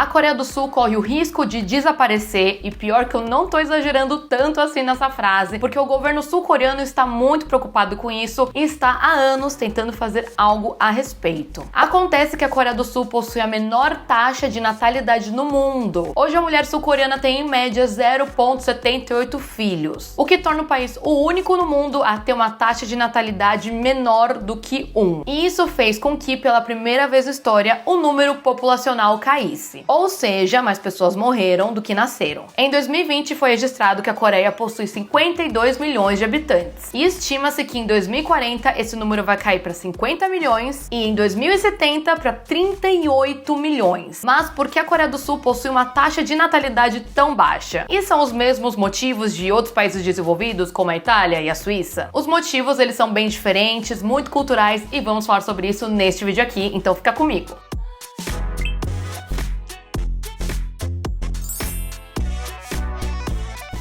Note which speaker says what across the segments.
Speaker 1: A Coreia do Sul corre o risco de desaparecer, e pior que eu não tô exagerando tanto assim nessa frase, porque o governo sul-coreano está muito preocupado com isso e está há anos tentando fazer algo a respeito. Acontece que a Coreia do Sul possui a menor taxa de natalidade no mundo. Hoje a mulher sul-coreana tem em média 0,78 filhos, o que torna o país o único no mundo a ter uma taxa de natalidade menor do que 1. E isso fez com que, pela primeira vez na história, o número populacional caísse. Ou seja, mais pessoas morreram do que nasceram. Em 2020 foi registrado que a Coreia possui 52 milhões de habitantes. E estima-se que em 2040 esse número vai cair para 50 milhões e em 2070 para 38 milhões. Mas por que a Coreia do Sul possui uma taxa de natalidade tão baixa? E são os mesmos motivos de outros países desenvolvidos, como a Itália e a Suíça? Os motivos, eles são bem diferentes, muito culturais, e vamos falar sobre isso neste vídeo aqui, então fica comigo.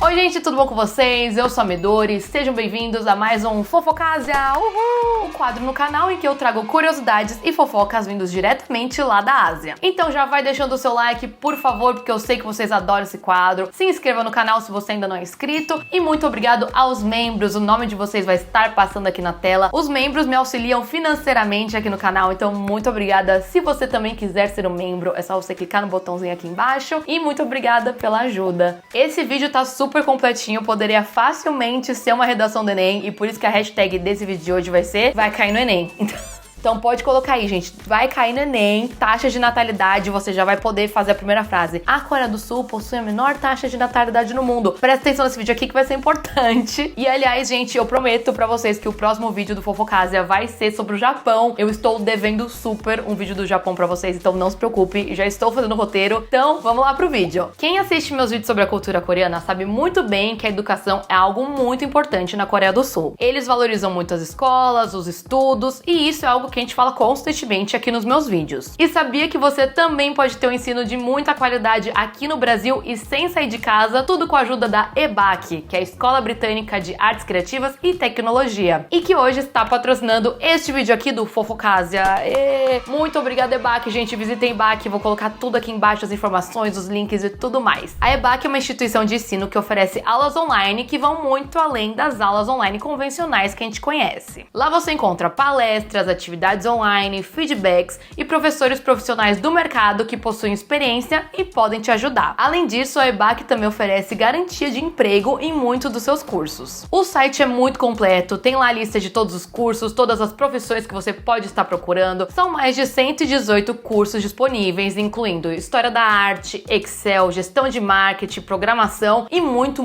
Speaker 1: Oi gente, tudo bom com vocês? Eu sou a Midori, sejam bem-vindos a mais um Fofocasia, uhul! O quadro no canal em que eu trago curiosidades e fofocas vindos diretamente lá da Ásia. Então já vai deixando o seu like, por favor, porque eu sei que vocês adoram esse quadro. Se inscreva no canal se você ainda não é inscrito. E muito obrigado aos membros, o nome de vocês vai estar passando aqui na tela. Os membros me auxiliam financeiramente aqui no canal, então muito obrigada. Se você também quiser ser um membro, é só você clicar no botãozinho aqui embaixo. E muito obrigada pela ajuda. Esse vídeo tá super completinho, poderia facilmente ser uma redação do Enem, e por isso que a hashtag desse vídeo de hoje vai ser Vai Cair no Enem. Então pode colocar aí, gente, vai cair no Enem, taxa de natalidade, você já vai poder fazer a primeira frase. A Coreia do Sul possui a menor taxa de natalidade no mundo. Presta atenção nesse vídeo aqui que vai ser importante. E aliás, gente, eu prometo pra vocês que o próximo vídeo do Fofocasia vai ser sobre o Japão. Eu estou devendo super um vídeo do Japão pra vocês, então não se preocupe, já estou fazendo o roteiro. Então vamos lá pro vídeo. Quem assiste meus vídeos sobre a cultura coreana sabe muito bem que a educação é algo muito importante na Coreia do Sul. Eles valorizam muito as escolas, os estudos, e isso é algo que a gente fala constantemente aqui nos meus vídeos. E sabia que você também pode ter um ensino de muita qualidade aqui no Brasil e sem sair de casa, tudo com a ajuda da EBAC, que é a Escola Britânica de Artes Criativas e Tecnologia, e que hoje está patrocinando este vídeo aqui do Fofocasia. Muito obrigada, EBAC, gente, visitem EBAC, vou colocar tudo aqui embaixo, as informações, os links e tudo mais. A EBAC é uma instituição de ensino que oferece aulas online que vão muito além das aulas online convencionais que a gente conhece. Lá você encontra palestras, atividades online, feedbacks e professores profissionais do mercado que possuem experiência e podem te ajudar. Além disso, a EBAC também oferece garantia de emprego em muitos dos seus cursos. O site é muito completo, tem lá a lista de todos os cursos, todas as profissões que você pode estar procurando. São mais de 118 cursos disponíveis, incluindo História da Arte, Excel, Gestão de Marketing, Programação e muito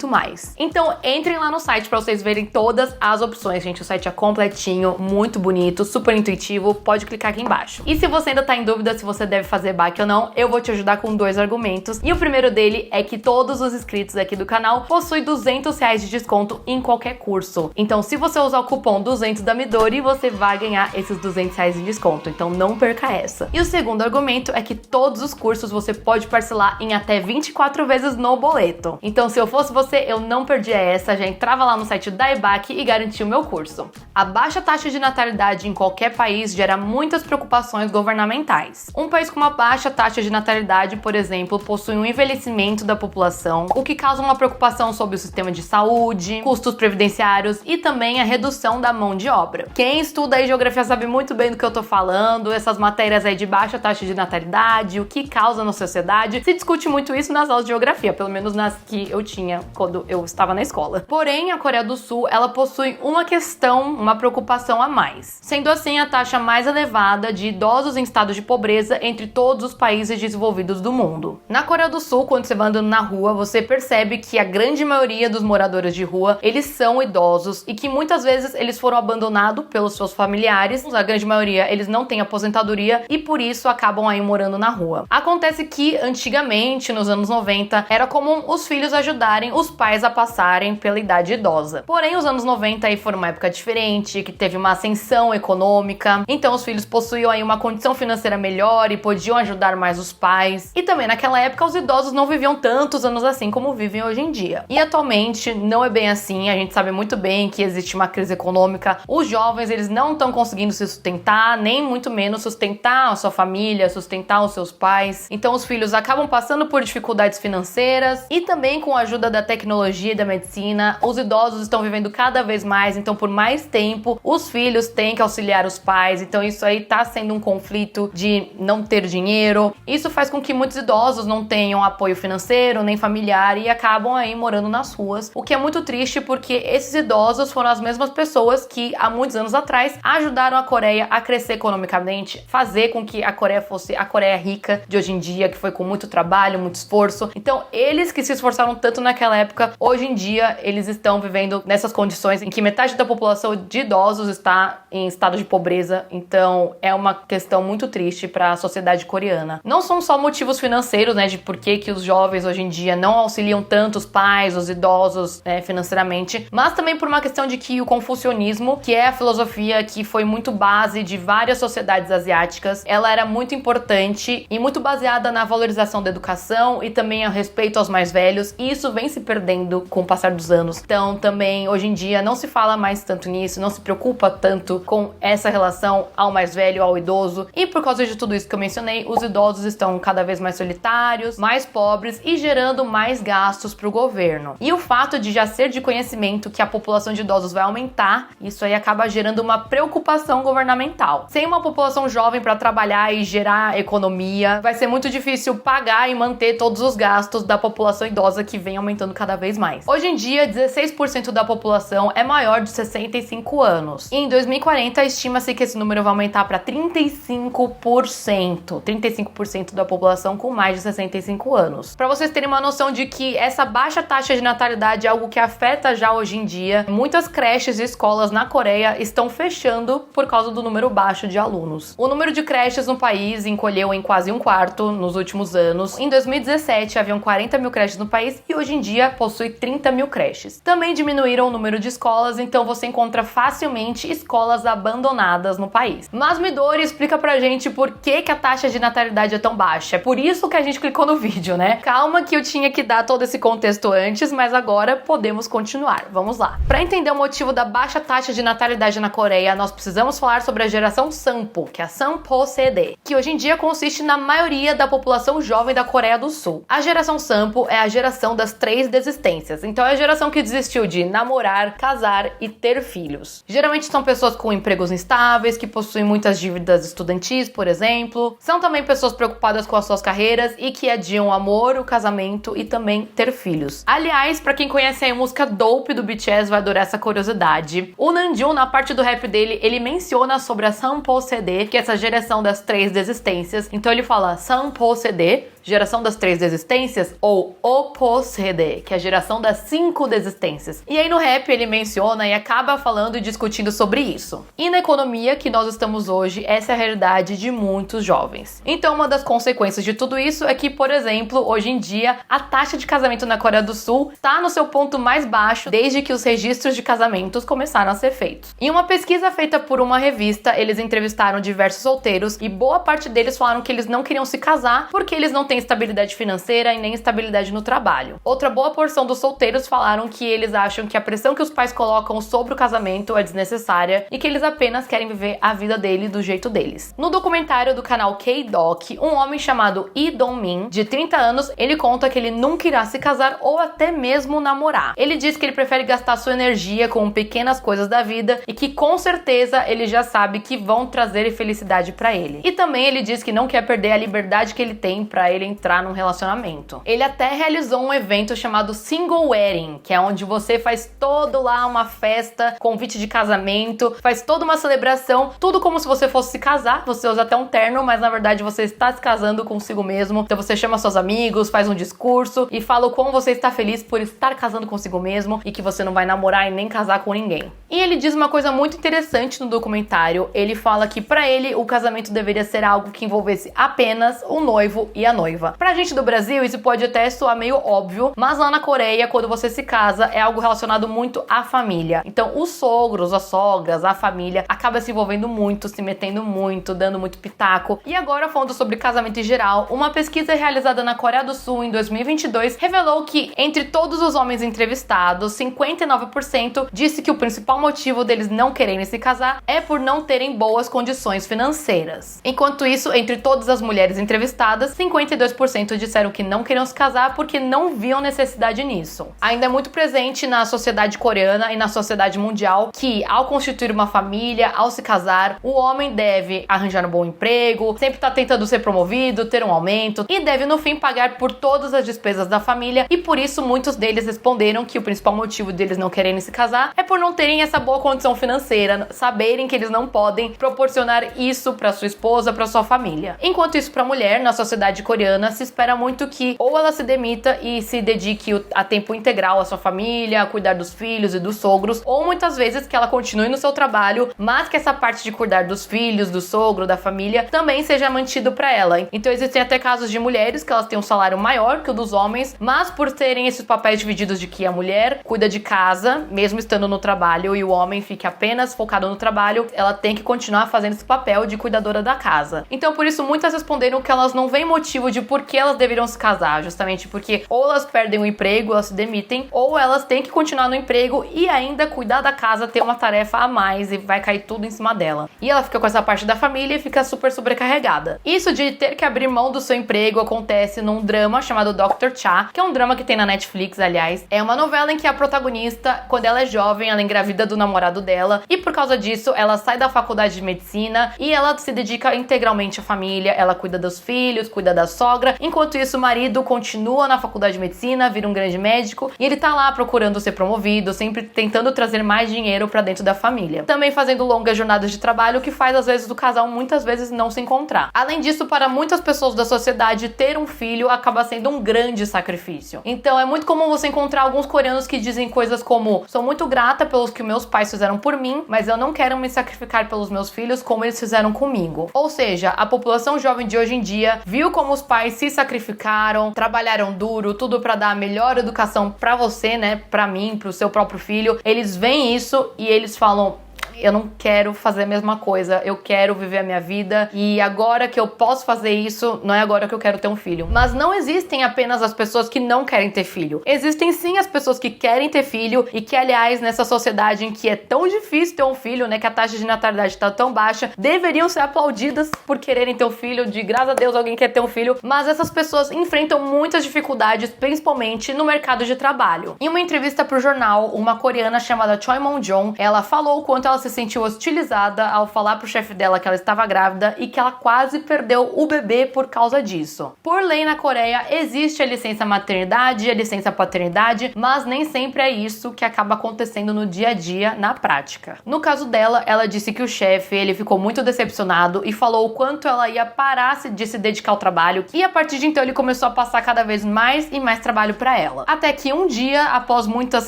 Speaker 1: mais. Então entrem lá no site para vocês verem todas as opções, gente. O site é completinho, muito bonito, super intuitivo, pode clicar aqui embaixo. E se você ainda tá em dúvida se você deve fazer EBAC ou não, eu vou te ajudar com 2 argumentos. E o primeiro dele é que todos os inscritos aqui do canal possuem R$200 de desconto em qualquer curso. Então se você usar o cupom 200 da Midori, você vai ganhar esses R$200 de desconto. Então não perca essa. E o segundo argumento é que todos os cursos você pode parcelar em até 24 vezes no boleto. Então se eu fosse você, eu não perdia essa, já entrava lá no site da EBAC e garantia o meu curso. A baixa taxa de natalidade em qualquer país gera muitas preocupações governamentais. Um país com uma baixa taxa de natalidade, por exemplo, possui um envelhecimento da população, o que causa uma preocupação sobre o sistema de saúde, custos previdenciários e também a redução da mão de obra. Quem estuda aí geografia sabe muito bem do que eu tô falando, essas matérias aí de baixa taxa de natalidade, o que causa na sociedade, se discute muito isso nas aulas de geografia, pelo menos nas que eu tinha quando eu estava na escola. Porém, a Coreia do Sul, ela possui uma questão, uma preocupação a mais. Sendo assim, a taxa mais elevada de idosos em estado de pobreza entre todos os países desenvolvidos do mundo. Na Coreia do Sul, quando você vai andando na rua, você percebe que a grande maioria dos moradores de rua, eles são idosos e que muitas vezes eles foram abandonados pelos seus familiares. A grande maioria, eles não têm aposentadoria e por isso acabam aí morando na rua. Acontece que antigamente, nos anos 90, era comum os filhos ajudarem os pais a passarem pela idade idosa. Porém, os anos 90 aí foram uma época diferente, que teve uma ascensão econômica econômica. Então os filhos possuíam aí uma condição financeira melhor e podiam ajudar mais os pais. E também naquela época os idosos não viviam tantos anos assim como vivem hoje em dia. E atualmente não é bem assim, a gente sabe muito bem que existe uma crise econômica. Os jovens, eles não estão conseguindo se sustentar, nem muito menos sustentar a sua família, sustentar os seus pais. Então os filhos acabam passando por dificuldades financeiras e também com a ajuda da tecnologia e da medicina, os idosos estão vivendo cada vez mais, então por mais tempo os filhos têm que auxiliar os pais, então isso aí tá sendo um conflito de não ter dinheiro. Isso faz com que muitos idosos não tenham apoio financeiro nem familiar e acabam aí morando nas ruas, o que é muito triste porque esses idosos foram as mesmas pessoas que há muitos anos atrás ajudaram a Coreia a crescer economicamente, fazer com que a Coreia fosse a Coreia rica de hoje em dia, que foi com muito trabalho, muito esforço. Então eles que se esforçaram tanto naquela época, hoje em dia eles estão vivendo nessas condições em que metade da população de idosos está em estado de pobreza. Então é uma questão muito triste para a sociedade coreana. Não são só motivos financeiros, né, de por que os jovens hoje em dia não auxiliam tanto os pais, os idosos, financeiramente, mas também por uma questão de que o confucionismo, que é a filosofia que foi muito base de várias sociedades asiáticas, ela era muito importante e muito baseada na valorização da educação e também a respeito aos mais velhos, e isso vem se perdendo com o passar dos anos. Então também hoje em dia não se fala mais tanto nisso, não se preocupa tanto com essa relação ao mais velho, ao idoso, e por causa de tudo isso que eu mencionei, os idosos estão cada vez mais solitários, mais pobres e gerando mais gastos para o governo. E o fato de já ser de conhecimento que a população de idosos vai aumentar, isso aí acaba gerando uma preocupação governamental. Sem uma população jovem para trabalhar e gerar economia, vai ser muito difícil pagar e manter todos os gastos da população idosa que vem aumentando cada vez mais. Hoje em dia, 16% da população é maior de 65 anos. E em 2040, estima-se que esse número vai aumentar para 35%. 35% da população com mais de 65 anos. Para vocês terem uma noção de que essa baixa taxa de natalidade é algo que afeta já hoje em dia, muitas creches e escolas na Coreia estão fechando por causa do número baixo de alunos. O número de creches no país encolheu em quase um quarto nos últimos anos. Em 2017, haviam 40 mil creches no país e hoje em dia possui 30 mil creches. Também diminuíram o número de escolas, então você encontra facilmente escolas abandonadas no país. Mas Midori explica pra gente por que a taxa de natalidade é tão baixa. É por isso que a gente clicou no vídeo, né? Calma que eu tinha que dar todo esse contexto antes, mas agora podemos continuar. Vamos lá. Para entender o motivo da baixa taxa de natalidade na Coreia, nós precisamos falar sobre a geração Sampo, que é a Sampo CD, que hoje em dia consiste na maioria da população jovem da Coreia do Sul. A geração Sampo é a geração das 3 desistências, então é a geração que desistiu de namorar, casar e ter filhos. Geralmente são pessoas com empregos instáveis, que possuem muitas dívidas estudantis, por exemplo. São também pessoas preocupadas com as suas carreiras e que adiam o amor, o casamento e também ter filhos. Aliás, pra quem conhece a música Dope do BTS vai adorar essa curiosidade. O Namjoon, na parte do rap dele, ele menciona sobre a Sampo CD, que é essa geração das 3 desistências. Então ele fala Sampo CD, geração das 3 desistências, ou Oppo CD, que é a geração das 5 desistências. E aí no rap ele menciona e acaba falando e discutindo sobre isso. E na economia que nós estamos hoje, essa é a realidade de muitos jovens. Então uma das consequências de tudo isso é que, por exemplo, hoje em dia, a taxa de casamento na Coreia do Sul está no seu ponto mais baixo desde que os registros de casamentos começaram a ser feitos. Em uma pesquisa feita por uma revista, eles entrevistaram diversos solteiros e boa parte deles falaram que eles não queriam se casar porque eles não têm estabilidade financeira e nem estabilidade no trabalho. Outra boa porção dos solteiros falaram que eles acham que a pressão que os pais colocam sobre o casamento é desnecessária e que eles apenas querem viver a vida dele do jeito deles. No documentário do canal K-Doc, um homem chamado Lee Dong-min, de 30 anos, ele conta que ele nunca irá se casar ou até mesmo namorar. Ele diz que ele prefere gastar sua energia com pequenas coisas da vida e que com certeza ele já sabe que vão trazer felicidade pra ele. E também ele diz que não quer perder a liberdade que ele tem pra ele entrar num relacionamento. Ele até realizou um evento chamado Single Wedding, que é onde você faz todo lá uma festa, convite de casamento, faz toda uma celebração, tudo como se você fosse se casar. Você usa até um terno, mas na verdade você está se casando consigo mesmo. Então você chama seus amigos, faz um discurso e fala o quão você está feliz por estar casando consigo mesmo e que você não vai namorar e nem casar com ninguém. E ele diz uma coisa muito interessante no documentário. Ele fala que pra ele o casamento deveria ser algo que envolvesse apenas o noivo e a noiva. noiva. Pra gente do Brasil, isso pode até soar meio óbvio, mas lá na Coreia, quando você se casa, é algo relacionado muito à família. Então, os sogros, as sogras, a família acaba se envolvendo muito, se metendo muito, dando muito pitaco. E agora, falando sobre casamento em geral, uma pesquisa realizada na Coreia do Sul em 2022 revelou que, entre todos os homens entrevistados, 59% disse que o principal motivo deles não quererem se casar é por não terem boas condições financeiras. Enquanto isso, entre todas as mulheres entrevistadas, 52% disseram que não queriam se casar porque não viam necessidade nisso. Ainda é muito presente na sociedade coreana e na sociedade mundial que, ao constituir uma família, ao se casar, o homem deve arranjar um bom emprego, sempre estar tentando ser promovido, ter um aumento e deve, no fim, pagar por todas as despesas da família, e por isso muitos deles responderam que o principal motivo deles não quererem se casar é por não terem essa boa condição financeira, saberem que eles não podem proporcionar isso para sua esposa, para sua família. Enquanto isso, para a mulher, na sociedade coreana, se espera muito que ou ela se demita e se dedique a tempo integral à sua família, a cuidar dos filhos e dos sogros, ou muitas vezes que ela continue no seu trabalho, mas que essa parte de cuidar dos filhos, do sogro, da família, também seja mantido para ela. Então existem até casos de mulheres que elas têm um salário maior que o dos homens, mas por terem esses papéis divididos de que a mulher cuida de casa, mesmo estando no trabalho, e o homem fica apenas focado no trabalho, ela tem que continuar fazendo esse papel de cuidadora da casa. Então por isso muitas responderam que elas não veem motivo de por que elas deveriam se casar, justamente porque ou elas perdem o emprego, elas se demitem, ou elas têm que continuar no emprego e ainda cuidar da casa, ter uma tarefa a mais e vai cair tudo em cima dela. E ela fica com essa parte da família e fica super sobrecarregada. Isso de ter que abrir mão do seu emprego acontece num drama chamado Dr. Cha, que é um drama que tem na Netflix, aliás. É uma novela em que a protagonista, quando ela é jovem, ela engravida do namorado dela e por causa disso ela sai da faculdade de medicina e ela se dedica integralmente à família, ela cuida dos filhos, cuida da sogra. Enquanto isso, o marido continua na faculdade de medicina, vira um grande médico e ele tá lá procurando ser promovido, sempre tentando trazer mais dinheiro pra dentro da família. Também fazendo longas jornadas de trabalho, que faz às vezes o casal muitas vezes não se encontrar. Além disso, para muitas pessoas da sociedade, ter um filho acaba sendo um grande sacrifício. Então é muito comum você encontrar alguns coreanos que dizem coisas como: sou muito grata pelos que meus pais fizeram por mim, mas eu não quero me sacrificar pelos meus filhos como eles fizeram comigo. Ou seja, a população jovem de hoje em dia viu como os pais se sacrificaram, trabalharam duro, tudo pra dar a melhor educação pra você, né, pra mim, pro seu próprio filho. Eles veem isso e eles falam: eu não quero fazer a mesma coisa, eu quero viver a minha vida e agora que eu posso fazer isso, não é agora que eu quero ter um filho. Mas não existem apenas as pessoas que não querem ter filho. Existem sim as pessoas que querem ter filho e que, aliás, nessa sociedade em que é tão difícil ter um filho, né, que a taxa de natalidade tá tão baixa, deveriam ser aplaudidas por quererem ter um filho, de graças a Deus alguém quer ter um filho, mas essas pessoas enfrentam muitas dificuldades, principalmente no mercado de trabalho. Em uma entrevista pro jornal, uma coreana chamada Choi Mon-jong, ela falou o quanto ela se sentiu hostilizada ao falar pro chefe dela que ela estava grávida e que ela quase perdeu o bebê por causa disso. Por lei na Coreia, existe a licença maternidade e a licença paternidade, mas nem sempre é isso que acaba acontecendo no dia a dia, na prática. No caso dela, ela disse que o chefe, ele ficou muito decepcionado e falou o quanto ela ia parar de se dedicar ao trabalho, e a partir de então ele começou a passar cada vez mais e mais trabalho para ela. Até que um dia, após muitas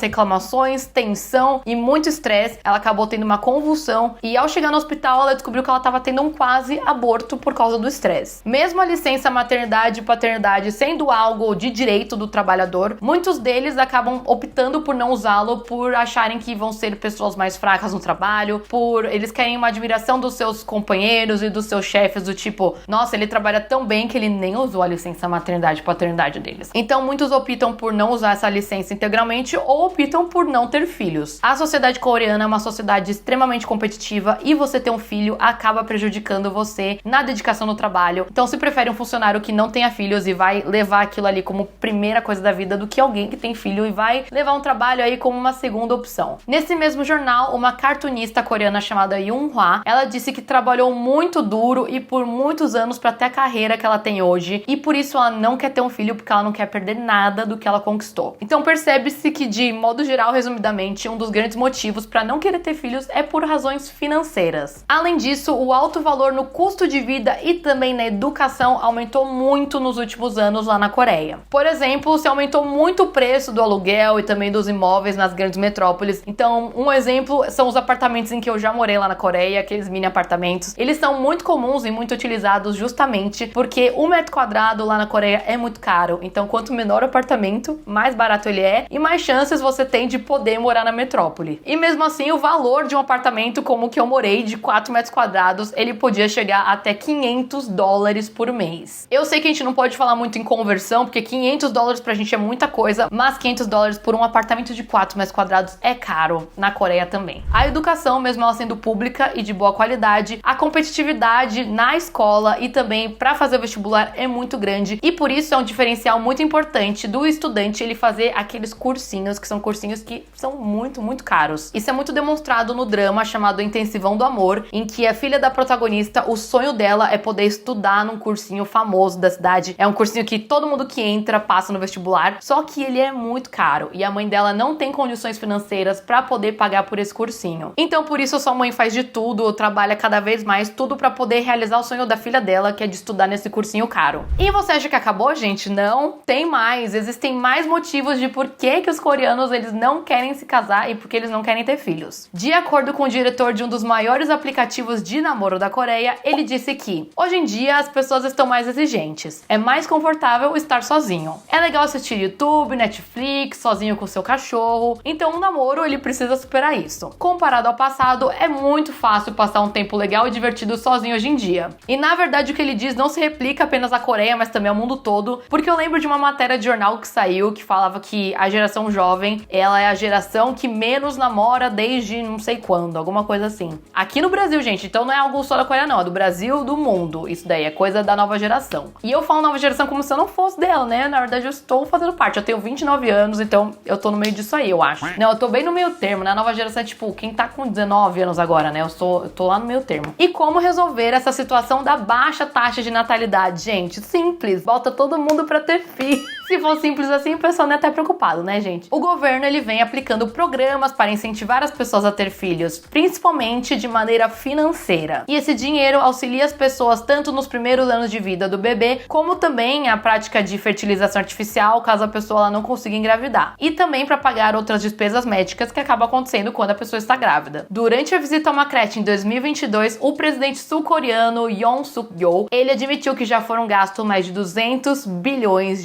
Speaker 1: reclamações, tensão e muito estresse, ela acabou tendo uma convulsão e ao chegar no hospital ela descobriu que ela estava tendo um quase aborto por causa do estresse. Mesmo a licença maternidade e paternidade sendo algo de direito do trabalhador, muitos deles acabam optando por não usá-lo, por acharem que vão ser pessoas mais fracas no trabalho, por eles querem uma admiração dos seus companheiros e dos seus chefes, do tipo, nossa, ele trabalha tão bem que ele nem usou a licença maternidade e paternidade deles. Então muitos optam por não usar essa licença integralmente ou optam por não ter filhos. A sociedade coreana é uma sociedade extremamente competitiva e você ter um filho acaba prejudicando você na dedicação no trabalho. Então se prefere um funcionário que não tenha filhos e vai levar aquilo ali como primeira coisa da vida do que alguém que tem filho e vai levar um trabalho aí como uma segunda opção. Nesse mesmo jornal, uma cartunista coreana chamada Yoon-hwa, ela disse que trabalhou muito duro e por muitos anos para ter a carreira que ela tem hoje e por isso ela não quer ter um filho porque ela não quer perder nada do que ela conquistou. Então percebe-se que, de modo geral, resumidamente, um dos grandes motivos para não querer ter filhos é é por razões financeiras. Além disso, o alto valor no custo de vida e também na educação aumentou muito nos últimos anos lá na Coreia. Por exemplo, se aumentou muito o preço do aluguel e também dos imóveis nas grandes metrópoles. Então, um exemplo são os apartamentos em que eu já morei lá na Coreia, aqueles mini apartamentos. Eles são muito comuns e muito utilizados justamente porque um metro quadrado lá na Coreia é muito caro. Então, quanto menor o apartamento, mais barato ele é e mais chances você tem de poder morar na metrópole. E mesmo assim, o valor de um apartamento como o que eu morei, de 4 metros quadrados, ele podia chegar até $500 por mês. Eu sei que a gente não pode falar muito em conversão, porque $500 pra gente é muita coisa, mas $500 por um apartamento de 4 metros quadrados é caro na Coreia também. A educação, mesmo ela sendo pública e de boa qualidade, a competitividade na escola e também para fazer o vestibular é muito grande e por isso é um diferencial muito importante do estudante ele fazer aqueles cursinhos, que são cursinhos que são muito caros. Isso é muito demonstrado no drama chamado Intensivão do Amor, em que a filha da protagonista, o sonho dela é poder estudar num cursinho famoso da cidade. É um cursinho que todo mundo que entra passa no vestibular, só que ele é muito caro e a mãe dela não tem condições financeiras para poder pagar por esse cursinho. Então por isso sua mãe faz de tudo, trabalha cada vez mais, tudo para poder realizar o sonho da filha dela, que é de estudar nesse cursinho caro. E você acha que acabou, gente? Não, tem mais. Existem mais motivos de por que os coreanos eles não querem se casar e por que eles não querem ter filhos. De acordo com o diretor de um dos maiores aplicativos de namoro da Coreia, ele disse que hoje em dia as pessoas estão mais exigentes. É mais confortável estar sozinho. É legal assistir YouTube, Netflix, sozinho com seu cachorro. Então o namoro ele precisa superar isso. Comparado ao passado, é muito fácil passar um tempo legal e divertido sozinho hoje em dia. E na verdade o que ele diz não se replica apenas à Coreia, mas também ao mundo todo, porque eu lembro de uma matéria de jornal que saiu que falava que a geração jovem, ela é a geração que menos namora desde não sei quando, alguma coisa assim. Aqui no Brasil, gente, então não é algo só da Coreia não, é do Brasil, do mundo. Isso daí é coisa da nova geração. E eu falo nova geração como se eu não fosse dela, né? Na verdade eu estou fazendo parte, eu tenho 29 anos, então eu tô no meio disso aí, eu acho. Não, eu tô bem no meio termo, né? A nova geração é tipo, quem tá com 19 anos agora, né? Eu tô lá no meio termo. E como resolver essa situação da baixa taxa de natalidade, gente? Simples, bota todo mundo pra ter filho. Se for simples assim, o pessoal não é até preocupado, né, gente? O governo, ele vem aplicando programas para incentivar as pessoas a ter filhos, principalmente de maneira financeira. E esse dinheiro auxilia as pessoas tanto nos primeiros anos de vida do bebê, como também a prática de fertilização artificial, caso a pessoa ela não consiga engravidar. E também para pagar outras despesas médicas que acabam acontecendo quando a pessoa está grávida. Durante a visita a uma creche em 2022, o presidente sul-coreano Yoon Suk-yeol, ele admitiu que já foram gastos mais de $200 bilhões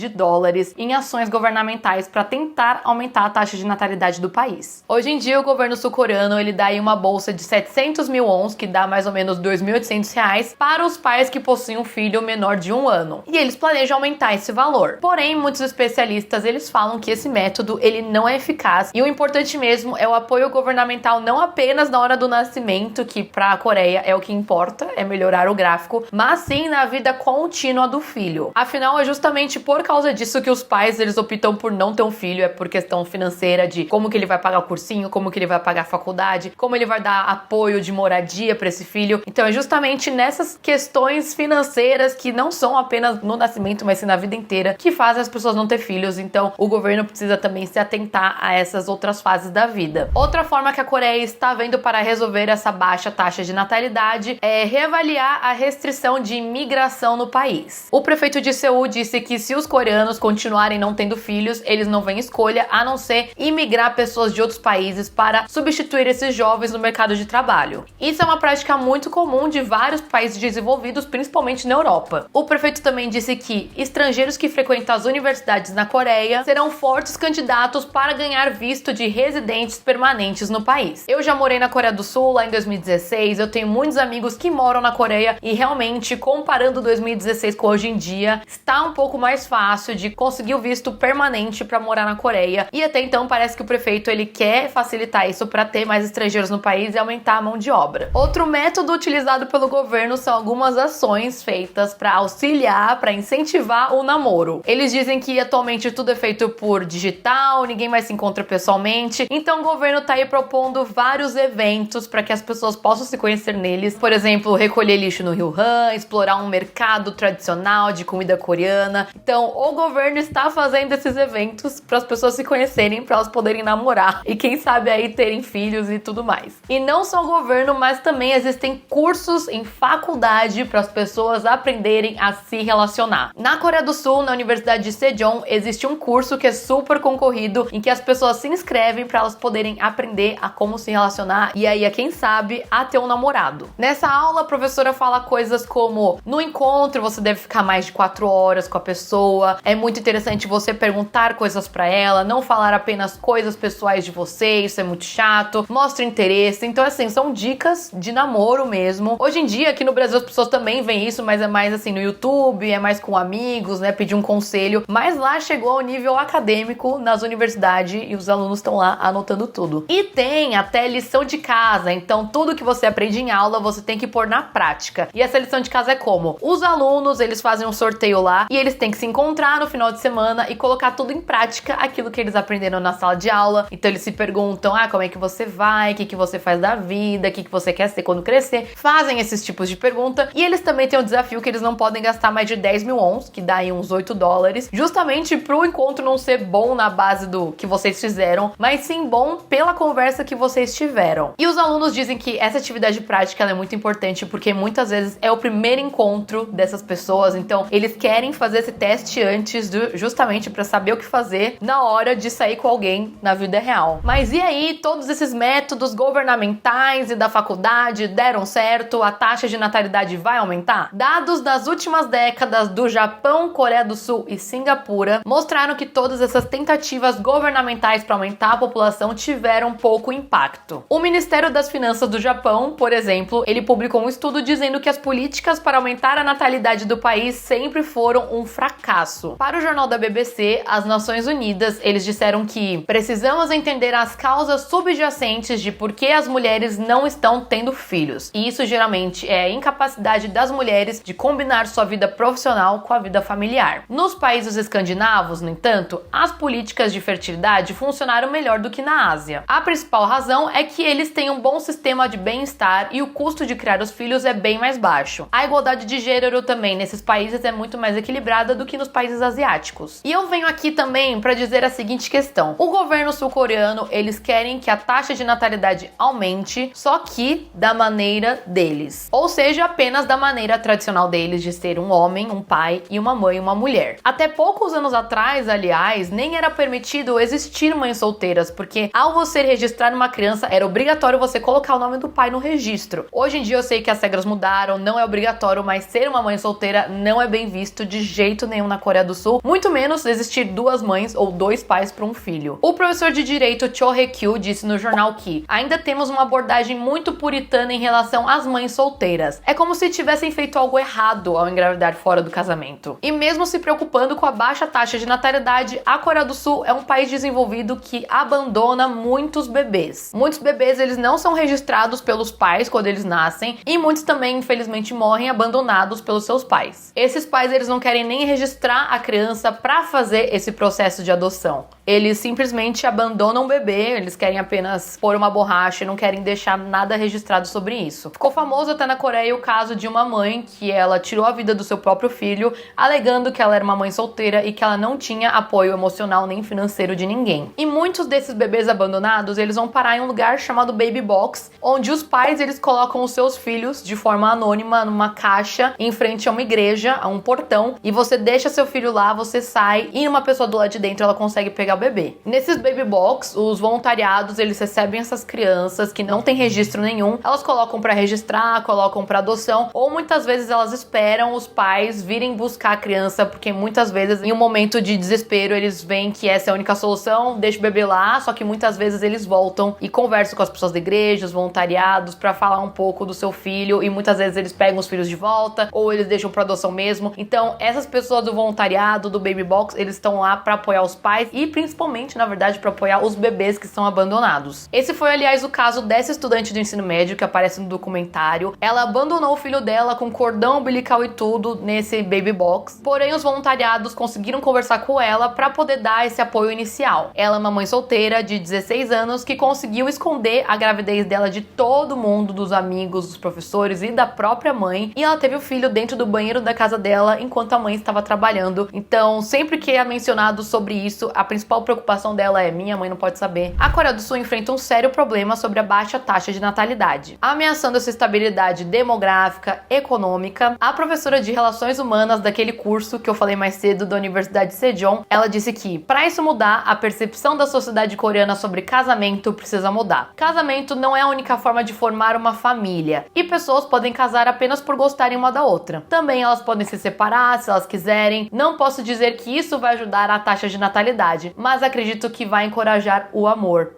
Speaker 1: em ações governamentais para tentar aumentar a taxa de natalidade do país. Hoje em dia, o governo sul-coreano ele dá aí uma bolsa de 700 mil wons, que dá mais ou menos R$2.800, para os pais que possuem um filho menor de 1 ano. E eles planejam aumentar esse valor. Porém, muitos especialistas eles falam que esse método ele não é eficaz e o importante mesmo é o apoio governamental não apenas na hora do nascimento, que para a Coreia é o que importa, é melhorar o gráfico, mas sim na vida contínua do filho. Afinal, é justamente por causa disso que os pais eles optam por não ter um filho, é por questão financeira de como que ele vai pagar o cursinho, como que ele vai pagar a faculdade, como ele vai dar apoio de moradia para esse filho. Então é justamente nessas questões financeiras que não são apenas no nascimento, mas sim na vida inteira, que fazem as pessoas não ter filhos. Então o governo precisa também se atentar a essas outras fases da vida. Outra forma que a Coreia está vendo para resolver essa baixa taxa de natalidade é reavaliar a restrição de imigração no país. O prefeito de Seul disse que se os coreanos continuarem não tendo filhos, eles não veem escolha a não ser imigrar pessoas de outros países para substituir esses jovens no mercado de trabalho. Isso é uma prática muito comum de vários países desenvolvidos, principalmente na Europa. O prefeito também disse que estrangeiros que frequentam as universidades na Coreia serão fortes candidatos para ganhar visto de residentes permanentes no país. Eu já morei na Coreia do Sul lá em 2016, eu tenho muitos amigos que moram na Coreia e realmente, comparando 2016 com hoje em dia, está um pouco mais fácil de conseguir o visto permanente para morar na Coreia. E até então parece que o prefeito ele quer facilitar isso para ter mais estrangeiros no país e aumentar a mão de obra. Outro método utilizado pelo governo são algumas ações feitas para auxiliar, para incentivar o namoro. Eles dizem que atualmente tudo é feito por digital, ninguém mais se encontra pessoalmente. Então o governo tá aí propondo vários eventos para que as pessoas possam se conhecer neles. Por exemplo, recolher lixo no Rio Han, explorar um mercado tradicional de comida coreana. Então o governo governo está fazendo esses eventos para as pessoas se conhecerem, para elas poderem namorar e quem sabe aí terem filhos e tudo mais. E não só o governo, mas também existem cursos em faculdade para as pessoas aprenderem a se relacionar. Na Coreia do Sul, na Universidade de Sejong, existe um curso que é super concorrido, em que as pessoas se inscrevem para elas poderem aprender a como se relacionar e aí, quem sabe, a ter um namorado. Nessa aula, a professora fala coisas como: no encontro você deve ficar mais de 4 horas com a pessoa, é muito interessante você perguntar coisas para ela, não falar apenas coisas pessoais de você, isso é muito chato, mostra interesse. Então, assim, são dicas de namoro mesmo. Hoje em dia, aqui no Brasil, as pessoas também veem isso, mas é mais assim no YouTube, é mais com amigos, né, pedir um conselho. Mas lá chegou ao nível acadêmico nas universidades e os alunos estão lá anotando tudo. E tem até lição de casa, então tudo que você aprende em aula você tem que pôr na prática. E essa lição de casa é como? Os alunos, eles fazem um sorteio lá e eles têm que se encontrar no final de semana e colocar tudo em prática, aquilo que eles aprenderam na sala de aula. Então eles se perguntam: como é que você vai? O que você faz da vida? O que você quer ser quando crescer? Fazem esses tipos de pergunta e eles também têm o desafio que eles não podem gastar mais de 10 mil wons, que dá aí uns $8, justamente pro encontro não ser bom na base do que vocês fizeram, mas sim bom pela conversa que vocês tiveram. E os alunos dizem que essa atividade prática ela é muito importante porque muitas vezes é o primeiro encontro dessas pessoas, então eles querem fazer esse teste antes, justamente para saber o que fazer na hora de sair com alguém na vida real. Mas e aí, todos esses métodos governamentais e da faculdade deram certo? A taxa de natalidade vai aumentar? Dados das últimas décadas do Japão, Coreia do Sul e Singapura mostraram que todas essas tentativas governamentais para aumentar a população tiveram pouco impacto. O Ministério das Finanças do Japão, por exemplo, ele publicou um estudo dizendo que as políticas para aumentar a natalidade do país sempre foram um fracasso. Para o jornal da BBC, as Nações Unidas, eles disseram que precisamos entender as causas subjacentes de por que as mulheres não estão tendo filhos. E isso geralmente é a incapacidade das mulheres de combinar sua vida profissional com a vida familiar. Nos países escandinavos, no entanto, as políticas de fertilidade funcionaram melhor do que na Ásia. A principal razão é que eles têm um bom sistema de bem-estar e o custo de criar os filhos é bem mais baixo. A igualdade de gênero também nesses países é muito mais equilibrada do que nos países asiáticos. E eu venho aqui também para dizer a seguinte questão: o governo sul-coreano, eles querem que a taxa de natalidade aumente, só que da maneira deles. Ou seja, apenas da maneira tradicional deles de ser um homem, um pai e uma mãe, uma mulher. Até poucos anos atrás, aliás, nem era permitido existir mães solteiras, porque ao você registrar uma criança, era obrigatório você colocar o nome do pai no registro. Hoje em dia eu sei que as regras mudaram, não é obrigatório, mas ser uma mãe solteira não é bem visto de jeito nenhum na Coreia do Sul, muito menos existir 2 mães ou 2 pais para um filho. O professor de direito Cho Hae-kyu disse no jornal que ainda temos uma abordagem muito puritana em relação às mães solteiras. É como se tivessem feito algo errado ao engravidar fora do casamento. E mesmo se preocupando com a baixa taxa de natalidade, a Coreia do Sul é um país desenvolvido que abandona muitos bebês. Muitos bebês, eles não são registrados pelos pais quando eles nascem e muitos também, infelizmente, morrem abandonados pelos seus pais. Esses pais, eles não querem nem registrar a criança para fazer esse processo de adoção. Eles simplesmente abandonam o bebê, eles querem apenas pôr uma borracha e não querem deixar nada registrado sobre isso. Ficou famoso até na Coreia o caso de uma mãe que ela tirou a vida do seu próprio filho, alegando que ela era uma mãe solteira e que ela não tinha apoio emocional nem financeiro de ninguém. E muitos desses bebês abandonados, eles vão parar em um lugar chamado Baby Box, onde os pais, eles colocam os seus filhos de forma anônima numa caixa em frente a uma igreja, a um portão, e você deixa seu filho lá, você sai e uma pessoa do lado de dentro ela consegue pegar o bebê. Nesses Baby Box, os voluntariados, eles recebem essas crianças que não tem registro nenhum, elas colocam para registrar, colocam para adoção, ou muitas vezes elas esperam os pais virem buscar a criança, porque muitas vezes em um momento de desespero eles veem que essa é a única solução, deixa o bebê lá, só que muitas vezes eles voltam e conversam com as pessoas da igreja, os voluntariados, para falar um pouco do seu filho, e muitas vezes eles pegam os filhos de volta, ou eles deixam para adoção mesmo. Então essas pessoas do voluntariado, do Baby Box, eles estão lá para apoiar os pais e principalmente, na verdade, para apoiar os bebês que são abandonados. Esse foi, aliás, o caso dessa estudante do ensino médio que aparece no documentário. Ela abandonou o filho dela com cordão umbilical e tudo nesse Baby Box, porém os voluntariados conseguiram conversar com ela para poder dar esse apoio inicial. Ela é uma mãe solteira de 16 anos que conseguiu esconder a gravidez dela de todo mundo, dos amigos, dos professores e da própria mãe, e ela teve o filho dentro do banheiro da casa dela enquanto a mãe estava trabalhando. Então Então, sempre que é mencionado sobre isso, a principal preocupação dela é: minha mãe não pode saber. A Coreia do Sul enfrenta um sério problema sobre a baixa taxa de natalidade, ameaçando essa estabilidade demográfica, econômica. A professora de Relações Humanas daquele curso que eu falei mais cedo da Universidade Sejong, ela disse que, para isso mudar, a percepção da sociedade coreana sobre casamento precisa mudar. Casamento não é a única forma de formar uma família, e pessoas podem casar apenas por gostarem uma da outra. Também elas podem se separar se elas quiserem. Não posso dizer que isso vai ajudar a taxa de natalidade, mas acredito que vai encorajar o amor.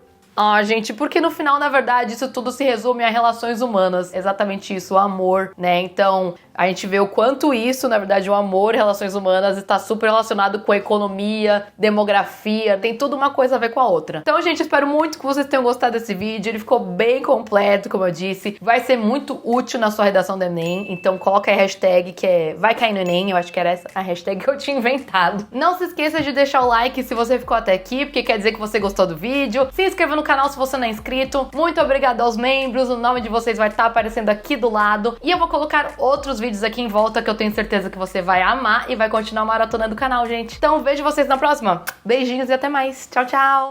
Speaker 1: Gente, porque no final, na verdade, isso tudo se resume a relações humanas. Exatamente isso, o amor, né? Então, a gente vê o quanto isso, na verdade, o amor e relações humanas está super relacionado com a economia, demografia, tem tudo uma coisa a ver com a outra. Então, gente, espero muito que vocês tenham gostado desse vídeo. Ele ficou bem completo, como eu disse. Vai ser muito útil na sua redação do Enem. Então, coloca aí a hashtag que é Vai Cair no Enem. Eu acho que era essa a hashtag que eu tinha inventado. Não se esqueça de deixar o like se você ficou até aqui, porque quer dizer que você gostou do vídeo. Se inscreva no canal se você não é inscrito. Muito obrigada aos membros, o nome de vocês vai estar aparecendo aqui do lado. E eu vou colocar outros vídeos aqui em volta que eu tenho certeza que você vai amar e vai continuar maratonando o canal, gente. Então vejo vocês na próxima. Beijinhos e até mais. Tchau, tchau!